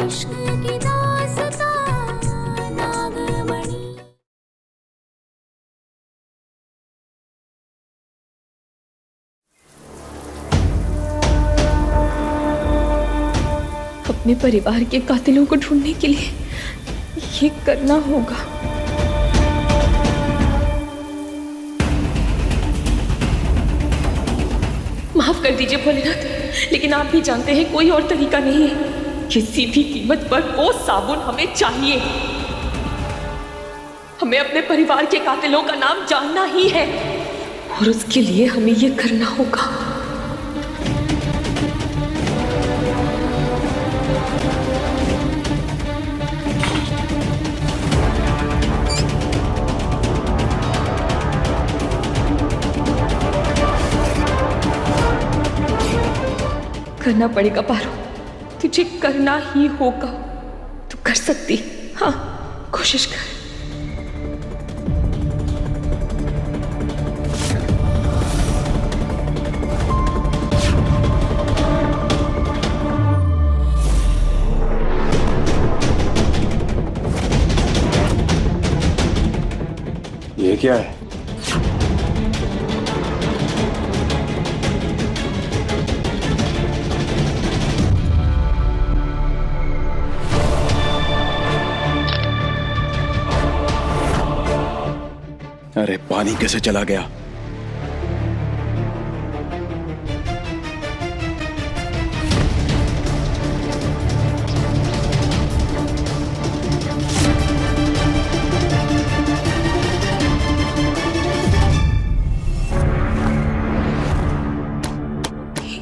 इश्क की दास्तां नागमणि। अपने परिवार के कातिलों को ढूंढने के लिए ये करना होगा। माफ कर दीजिए भोलेनाथ, लेकिन आप भी जानते हैं कोई और तरीका नहीं है। किसी भी कीमत पर वो साबुन हमें चाहिए। हमें अपने परिवार के कातिलों का नाम जानना ही है और उसके लिए हमें ये करना होगा। करना पड़ेगा पारो, तुझे करना ही होगा। तू कर सकती, हाँ, कोशिश कर। ये क्या है? अरे पानी कैसे चला गया?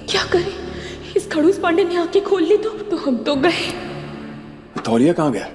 क्या करें? इस खड़ूस पांडे ने आंखें खोल ली तो हम तो गए। तौलिया कहाँ गया?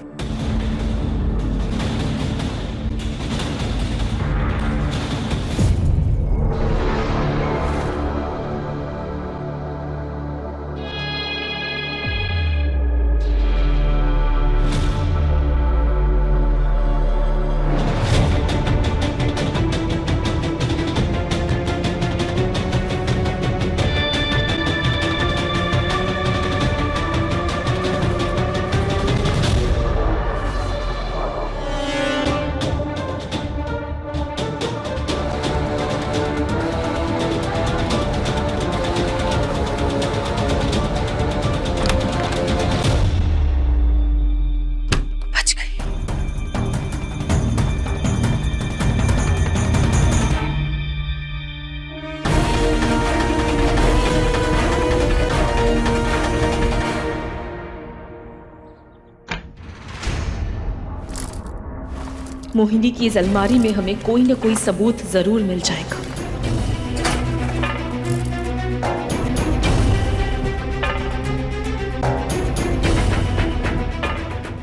मोहिनी की इस अलमारी में हमें कोई ना कोई सबूत जरूर मिल जाएगा।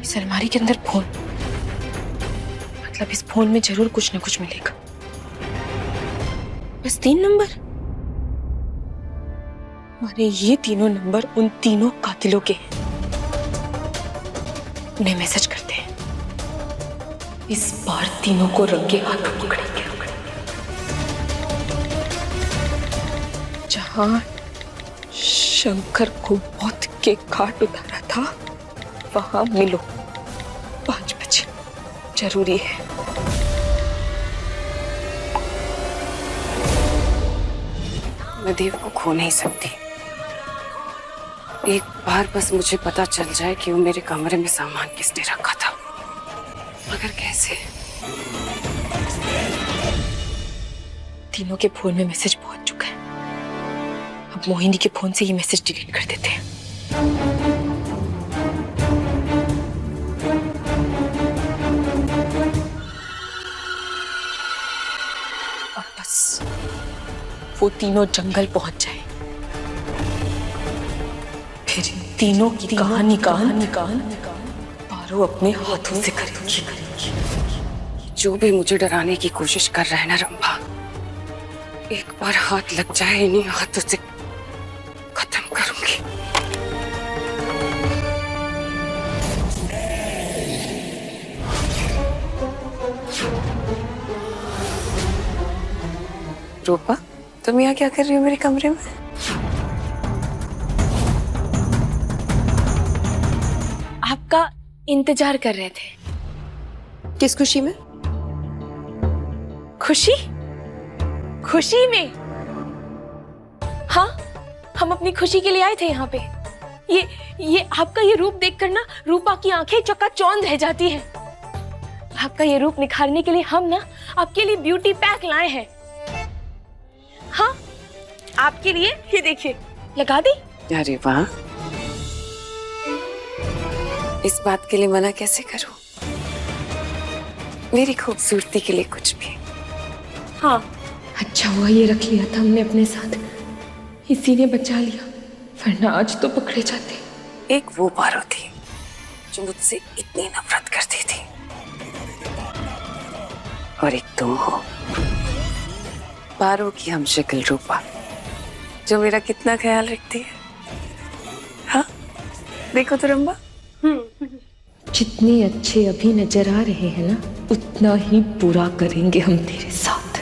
इस अलमारी के अंदर फोन, मतलब इस फोन में जरूर कुछ ना कुछ मिलेगा। बस 3 नंबर, हमारे ये तीनों नंबर उन तीनों कातिलों के हैं। उन्हें मैसेज करते हैं, इस बार तीनों को रंगे हाथों पकड़ेंगे। जहां शंकर को मौत के घाट उतारा था वहां मिलो 5 बजे, जरूरी है। मैं देव को खो नहीं सकती। एक बार बस मुझे पता चल जाए कि वो मेरे कमरे में सामान किसने रखा था, मगर कैसे? तीनों के फोन में मैसेज पहुंच चुका है। अब मोहिनी के फोन से ये मैसेज डिलीट कर देते हैं। और बस वो तीनों जंगल पहुंच जाए, फिर इन तीनों की कहानी पारो अपने हाथों से करेंगी। जो भी मुझे डराने की कोशिश कर रहा है ना रंभा, एक बार हाथ लग जाए इन्हीं हाथों से खत्म करूंगी। रूपा, तुम यहाँ क्या कर रही हो मेरे कमरे में? आपका इंतजार कर रहे थे। किस खुशी में? खुशी? खुशी में? हाँ, हम अपनी खुशी के लिए आए थे यहाँ पे। ये आपका ये रूप देखकर ना रूपा की आंखें चकाचौंध रह जाती हैं। आपका ये रूप निखारने के लिए हम ना आपके लिए ब्यूटी पैक लाए हैं। हाँ, आपके लिए ये देखिए, लगा दी। अरे वाह, इस बात के लिए मना कैसे करूं? मेरी खूबसूरती के लिए कुछ भी। हाँ, अच्छा हुआ ये रख लिया था हमने अपने साथ, इसी ने बचा लिया, वरना आज तो पकड़े जाते। एक वो पारो थी जो मुझसे इतनी नफरत करती थी, और एक तुम हो, पारो की हम शक्ल रूपा, जो मेरा कितना ख्याल रखती है। हाँ, देखो तो रंबा। जितने अच्छे अभी नजर आ रहे हैं ना, उतना ही बुरा करेंगे हम तेरे साथ।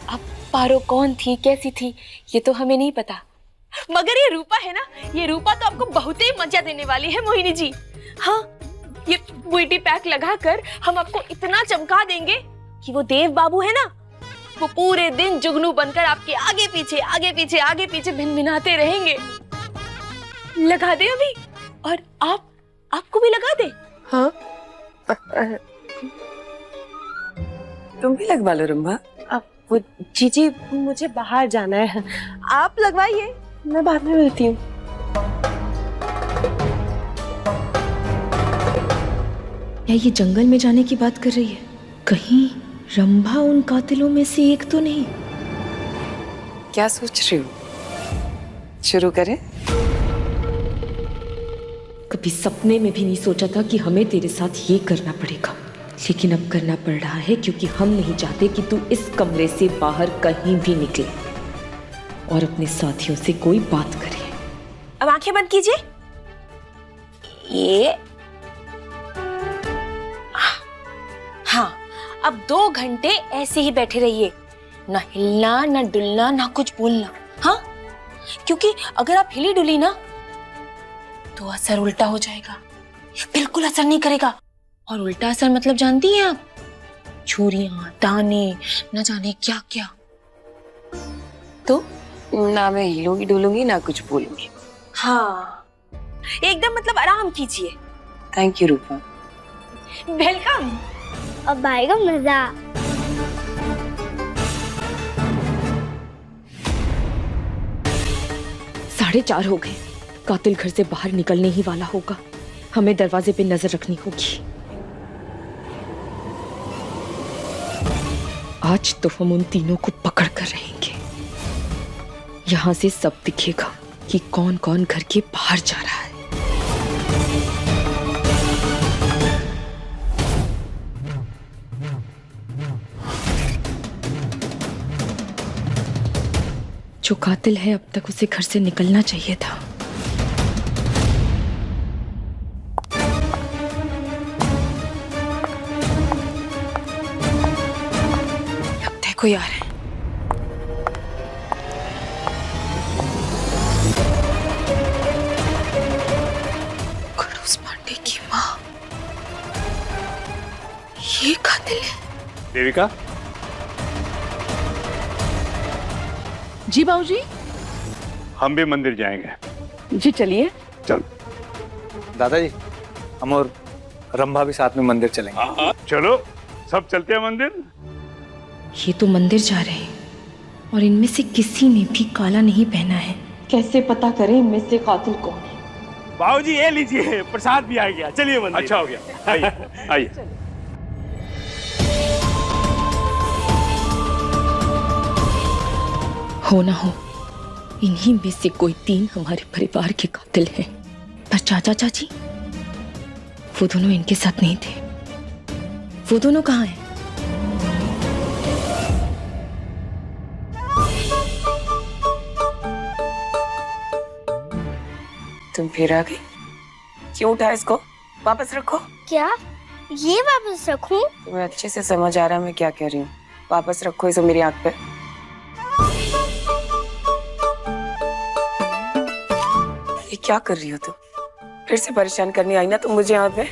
अब पारो कौन थी, कैसी थी, ये तो हमें नहीं पता, मगर ये रूपा है ना, ये रूपा तो आपको बहुत ही मजा देने वाली है मोहिनी जी। हाँ, ये ब्यूटी पैक लगाकर हम आपको इतना चमका देंगे कि वो देव बाबू है ना, वो पूरे दिन जुगनू बनकर आपके आगे पीछे आगे पीछे आगे पीछे भिनभिनाते रहेंगे। लगा दे अभी, और आपको भी लगा दे। हाँ, तुम भी लगवा लो रंबा। वो जीजी, मुझे बाहर जाना है, आप लगवाइए, मैं बाद में मिलती हूँ। या ये जंगल में जाने की बात कर रही है? कहीं रंभा उन कातिलों में से एक तो नहीं? क्या सोच रही हो? शुरू करें? कभी सपने में भी नहीं सोचा था कि हमें तेरे साथ ये करना पड़ेगा, लेकिन अब करना पड़ रहा है, क्योंकि हम नहीं चाहते कि तू इस कमरे से बाहर कहीं भी निकले और अपने साथियों से कोई बात करे। अब आंखें बंद कीजिए। ये हाँ, अब 2 घंटे ऐसे ही बैठे रहिए, ना हिलना ना डुलना ना कुछ बोलना। हाँ, क्योंकि अगर आप हिली डुली ना तो असर उल्टा हो जाएगा, बिल्कुल असर नहीं करेगा। और उल्टा असर मतलब जानती हैं आप? छुरियां, दाने, न जाने क्या क्या। तो ना मैं हिलूंगी डुलूंगी ना कुछ बोलूंगी। हाँ, एकदम मतलब आराम कीजिए। Thank you Rupa. वेलकम। अब आएगा मजा। 4:30 हो गए, कातिल घर से बाहर निकलने ही वाला होगा। हमें दरवाजे पे नजर रखनी होगी। आज तो हम उन तीनों को पकड़ कर रहेंगे। यहाँ से सब दिखेगा कि कौन कौन घर के बाहर जा रहा है। जो कातिल है, अब तक उसे घर से निकलना चाहिए था। अब देखो यार, खड़ूस पांडे की माँ, ये कातिल है। देविका, जी बाबूजी। हम भी मंदिर जाएंगे। जी चलिए। चल दादाजी, हम और रंभा भी साथ में मंदिर चलेंगे। हाँ, चलो सब चलते हैं मंदिर। ये तो मंदिर जा रहे हैं और इनमें से किसी ने भी काला नहीं पहना है। कैसे पता करें इनमें से कातिल कौन है? बाबूजी ये लीजिए, प्रसाद भी आ गया। चलिए मंदिर। अच्छा हो गया, आइए आइए। हो ना हो, इन्हीं में से कोई 3 हमारे परिवार के कातिल हैं। पर चाचा चाची, वो दोनों इनके साथ नहीं थे। वो दोनों कहाँ हैं? तुम फिर आ गई? क्यों उठा इसको? वापस रखो। क्या ये वापस रखूं? तुम्हें अच्छे से समझ आ रहा है मैं क्या कह रही हूँ। वापस रखो इसे मेरी आंख पे। ये क्या कर रही हो तुम? फिर से परेशान करने आई ना तुम मुझे यहाँ पे।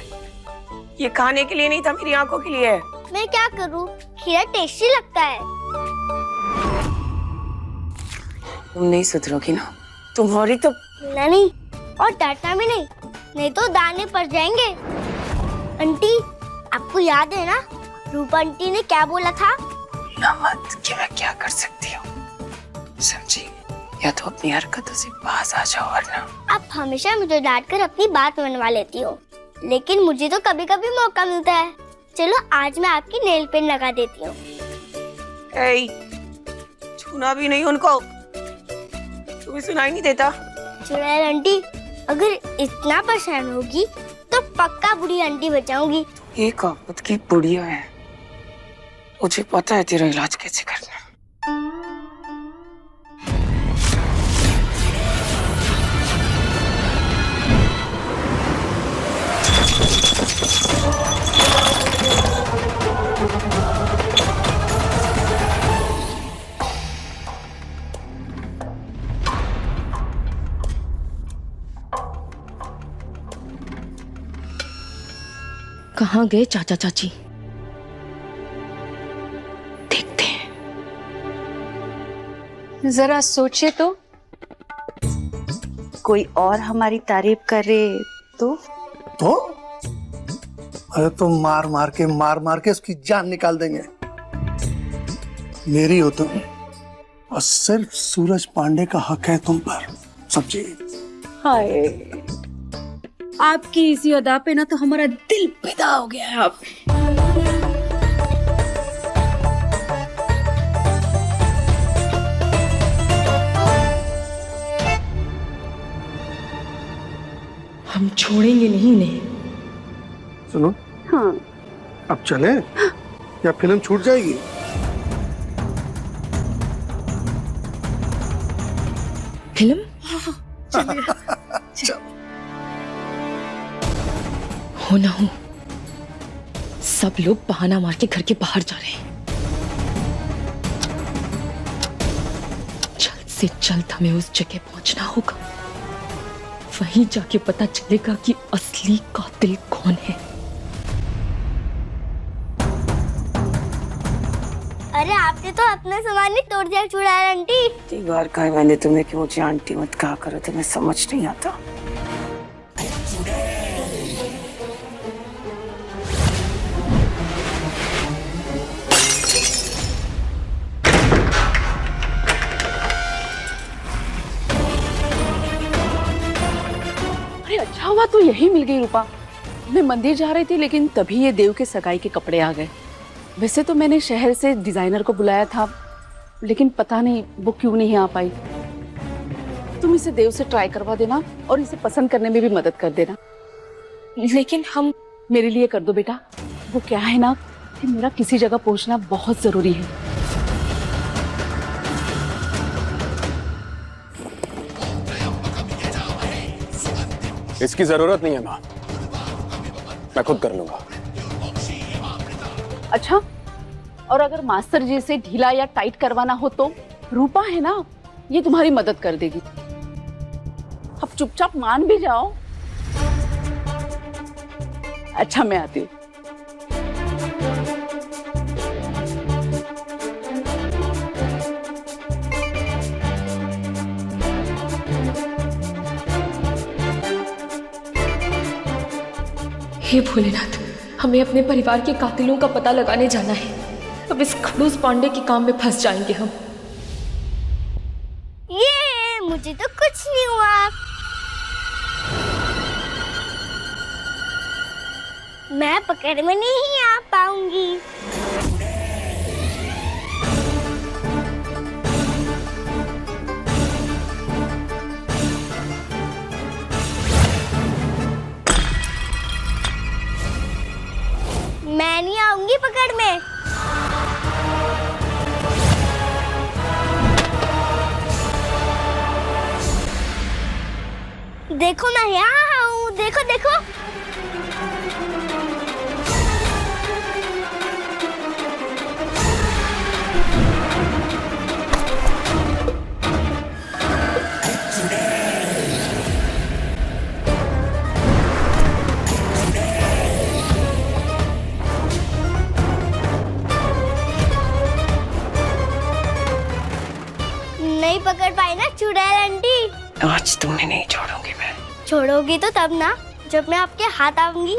ये खाने के लिए नहीं था, मेरी आंखों के लिए है। मैं क्या करूं? खीरा टेस्टी लगता है। तुम नहीं सुधरोगी ना, तुम्हारी तो नहीं, और डांटना भी नहीं तो दाने पड़ जाएंगे। आंटी, आपको याद है ना रूपा आंटी ने क्या बोला था? ना मत कि मैं क्या कर सकती हूँ, समझी? या तो अपनी हरकतों से बाज आ जाओ वरना। आप हमेशा मुझे डांट कर अपनी बात मनवा लेती हो, लेकिन मुझे तो कभी कभी मौका मिलता है। चलो आज मैं आपकी नेल पेंट लगा देती हूँ। छूना भी नहीं उनको, तुम्हें सुनाई नहीं देता? चुड़ैल आंटी, अगर इतना परेशान होगी तो पक्का बुढ़ी आंटी बचाऊंगी। एक आफत की बुढ़िया है, मुझे पता है तेरा इलाज कैसे करना। कहाँ गए चाचा चाची? देखते हैं। जरा सोचे तो, कोई और हमारी तारीफ करे तो? अरे तो मार मार के उसकी जान निकाल देंगे। मेरी हो तुम, और सिर्फ सूरज पांडे का हक है तुम पर, समझी? हाय, आपकी इसी अदा पे ना तो हमारा दिल फिदा हो गया है। आप हम छोड़ेंगे नहीं इन्हें। सुनो, हाँ, अब चले या फिल्म छूट जाएगी? फिल्म? हो ना हो, सब लोग बहाना मार के घर के बाहर जा रहे हैं। जल्द से जल्द हमें उस जगह पहुंचना होगा, वहीं जाके पता चलेगा कि असली कातिल कौन है। अरे आपने तो अपना सामान ही तोड़ दिया चुड़ैल आंटी। इतनी बार कहा मैंने तुम्हें कि मुझे आंटी मत कहा करो, तुम्हें समझ नहीं आता। अरे अच्छा हुआ तो यही मिल गई रूपा। मैं मंदिर जा रही थी लेकिन तभी ये देव के सगाई के कपड़े आ गए। वैसे तो मैंने शहर से डिजाइनर को बुलाया था, लेकिन पता नहीं वो क्यों नहीं आ पाई। तुम इसे देव से ट्राई करवा देना और इसे पसंद करने में भी मदद कर देना। लेकिन हम, मेरे लिए कर दो बेटा। वो क्या है ना कि मेरा किसी जगह पहुंचना बहुत जरूरी है। इसकी जरूरत नहीं है माँ, मैं खुद कर लूंगा। अच्छा, और अगर मास्टर जी से ढीला या टाइट करवाना हो तो रूपा है ना, ये तुम्हारी मदद कर देगी। अब चुपचाप मान भी जाओ। अच्छा मैं आती हूँ। हे भोलेनाथ, हमें अपने परिवार के कातिलों का पता लगाने जाना है। अब इस खड़ूस पांडे के काम में फंस जाएंगे हम। ये मुझे तो कुछ नहीं हुआ। मैं पकड़ में नहीं आ पाऊंगी। मैं नहीं आऊंगी पकड़ में। देखो मैं यहाँ हूँ, देखो देखो। आज तुम्हें नहीं छोड़ूंगी मैं। छोड़ोगी तो तब ना, जब मैं आपके हाथ आऊंगी।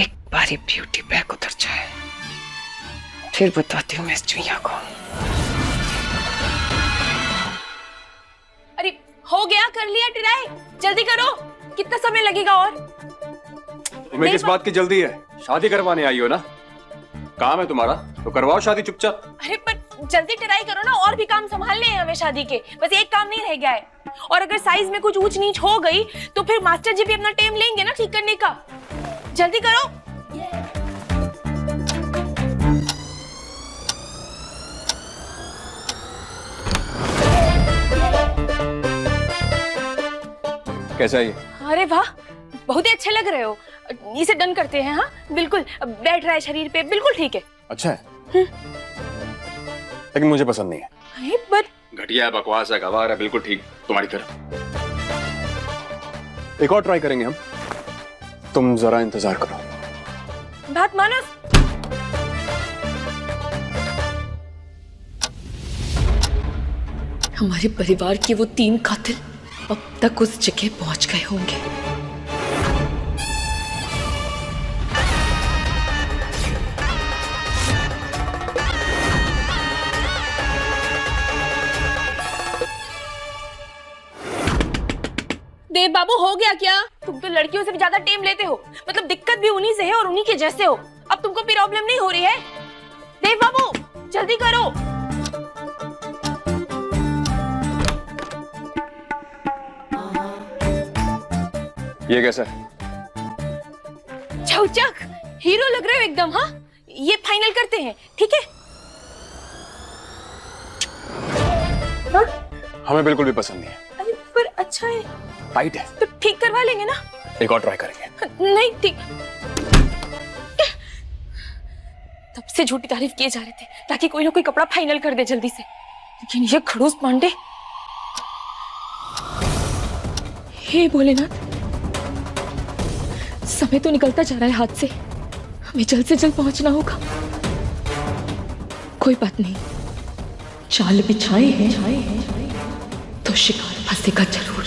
एक बारी ब्यूटी बैग उतर जाए, फिर बताती हूँ मैं इस चुईया को। अरे हो गया, कर लिया ट्राई, जल्दी करो, कितना समय लगेगा और? तुम्हें किस बात की जल्दी है? शादी करवाने आई हो ना? काम है तुम्हारा तो करवाओ शादी चुपचाप। अरे पर जल्दी ट्राई करो ना, और भी काम संभालने हैं हमें शादी के, बस एक काम नहीं रह गया है। और अगर साइज में कुछ ऊंच नीच हो गई तो फिर मास्टर जी भी अपना टाइम लेंगे ना ठीक करने का। जल्दी करो। कैसा है ये? अरे वाह, बहुत ही अच्छे लग रहे हो, इसे डन करते हैं। हाँ बिल्कुल, बैठ रहा है शरीर पे, बिल्कुल ठीक है। अच्छा है लेकिन मुझे पसंद नहीं है। अरे पर घटिया है, बकवास है, गवार है, बिल्कुल ठीक तुम्हारी तरह। एक और ट्राई करेंगे हम, तुम जरा इंतजार करो। बात मानो। हमारे परिवार के वो 3 कातिल अब तक उस जगह पहुंच गए होंगे। देव बाबू, हो गया क्या? तुम तो लड़कियों से भी ज्यादा टाइम लेते हो, मतलब दिक्कत भी उन्हीं से है और उन्हीं के जैसे हो। अब तुमको भी प्रॉब्लम नहीं हो रही है? देव बाबू जल्दी करो। ये कैसा है? चौचक, हीरो लग रहे हो एकदम। हाँ ये फाइनल करते हैं, ठीक है? हाँ? हमें बिल्कुल भी पसंद नहीं है। अरे पर अच्छा है, टाइट है। तो ठीक करवा लेंगे ना? एक और ट्राई करेंगे। नहीं ठीक, तब से झूठी तारीफ किए जा रहे थे ताकि कोई ना कोई कपड़ा फाइनल कर दे जल्दी से, लेकिन ये खड़ूस पांडे। हे भोलेनाथ, समय तो निकलता जा रहा है हाथ से, हमें जल्द से जल्द पहुंचना होगा। कोई बात नहीं, चाल बिछाए हैं तो शिकार फंसेगा जरूर।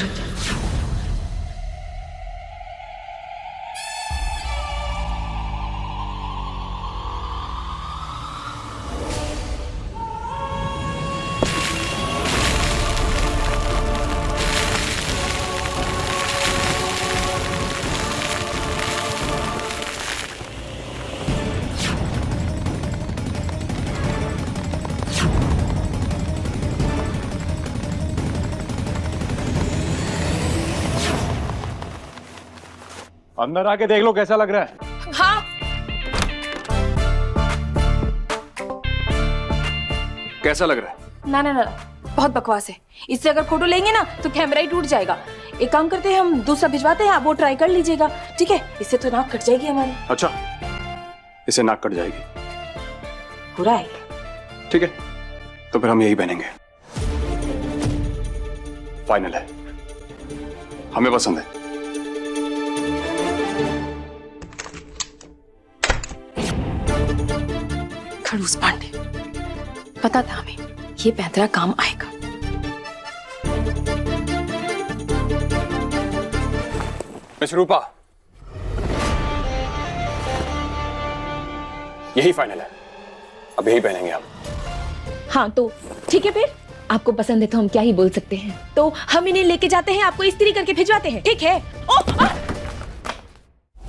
अंदर आके देख लो कैसा लग रहा है। हाँ कैसा लग रहा है? ना ना ना, बहुत बकवास है। इससे अगर फोटो लेंगे ना तो कैमरा ही टूट जाएगा। एक काम करते हैं, हम दूसरा भिजवाते हैं, आप वो ट्राई कर लीजिएगा, ठीक है? इससे तो नाक कट जाएगी हमारी। अच्छा, इससे नाक कट जाएगी? बुरा है। ठीक है, तो फिर हम यही पहनेंगे। फाइनल है, हमें पसंद है। खड़ूस पांडे, पता था हमें ये पैंतरा काम आएगा। मिस रूपा, यही फाइनल है, अब यही पहनेंगे हम। हाँ तो ठीक है, फिर आपको पसंद है तो हम क्या ही बोल सकते हैं। तो हम इन्हें लेके जाते हैं, आपको इस्त्री करके भिजवाते हैं, ठीक है?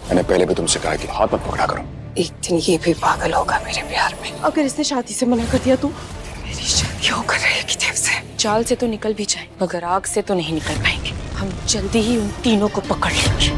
मैंने पहले भी तुमसे कहा कि हाथ मत पकड़ा करो। एक दिन ये भी पागल होगा मेरे प्यार में। अगर इसने शादी से मना कर दिया तो? मेरी शादी होकर रहेगी देव से। चाल से तो निकल भी जाए, मगर आग से तो नहीं निकल पाएंगे। हम जल्दी ही उन तीनों को पकड़ लेंगे।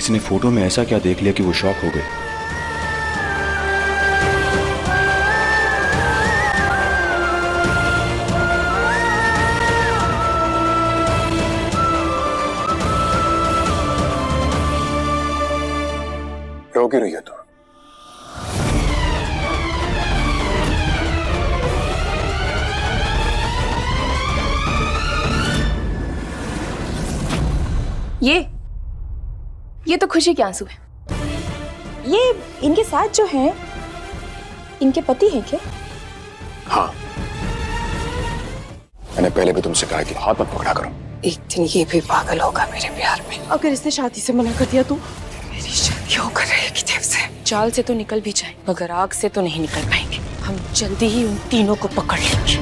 इसने फोटो में ऐसा क्या देख लिया कि वो शॉक हो गए? रो क्यों रही है तू? ये तो खुशी के आंसू है। ये इनके साथ जो हैं, इनके पति हैं क्या? हाँ, मैंने पहले भी तुमसे कहा कि हाथ मत पकड़ा करो। एक दिन ये भी पागल होगा मेरे प्यार में। अगर इसने शादी से मना कर दिया तो? मेरी शादी होकर रहेगी देव से। चाल से तो निकल भी जाए मगर आग से तो नहीं निकल पाएंगे। हम जल्दी ही उन तीनों को पकड़ लेंगे।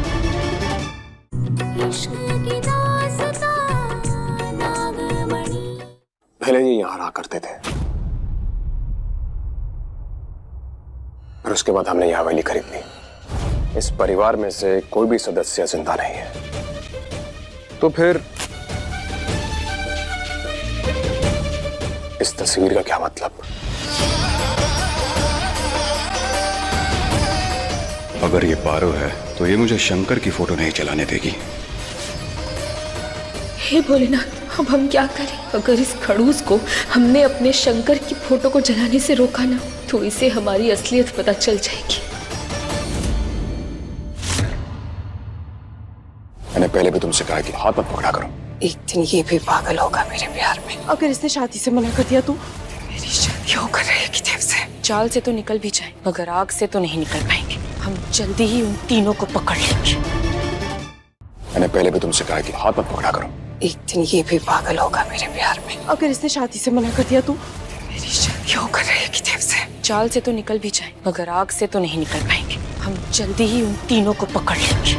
पहले ये यहाँ रहा करते थे, और उसके बाद हमने यह हवेली खरीद ली। इस परिवार में से कोई भी सदस्य जिंदा नहीं है, तो फिर इस तस्वीर का क्या मतलब? अगर ये पारो है तो ये मुझे शंकर की फोटो नहीं चलाने देगी। हे भोलेनाथ, अब हम क्या करें? अगर इस खड़ूस को हमने अपने शंकर की फोटो को जलाने से रोका ना, तो इसे हमारी असलियत पता चल जाएगी। मैंने पहले भी तुमसे कहा कि हाथ मत पकड़ा करो। एक दिन ये भी पागल होगा मेरे प्यार में। अगर इसने शादी से मना कर दिया तो? मेरी शादी होकर रहेगी देव से। चाल से तो निकल भी जाए मगर आग से तो नहीं निकल पाएंगे। हम जल्दी ही उन तीनों को पकड़ लेंगे। मैंने पहले भी तुमसे कहा कि हाथ मत पकड़ा करो। एक दिन ये भी पागल होगा मेरे प्यार में। अगर इसने शादी से मना कर दिया तो? मेरी शादी होकर रहेगी देव से। चाल से तो निकल भी जाए मगर आग से तो नहीं निकल पाएंगे। हम जल्दी ही उन तीनों को पकड़ लेंगे।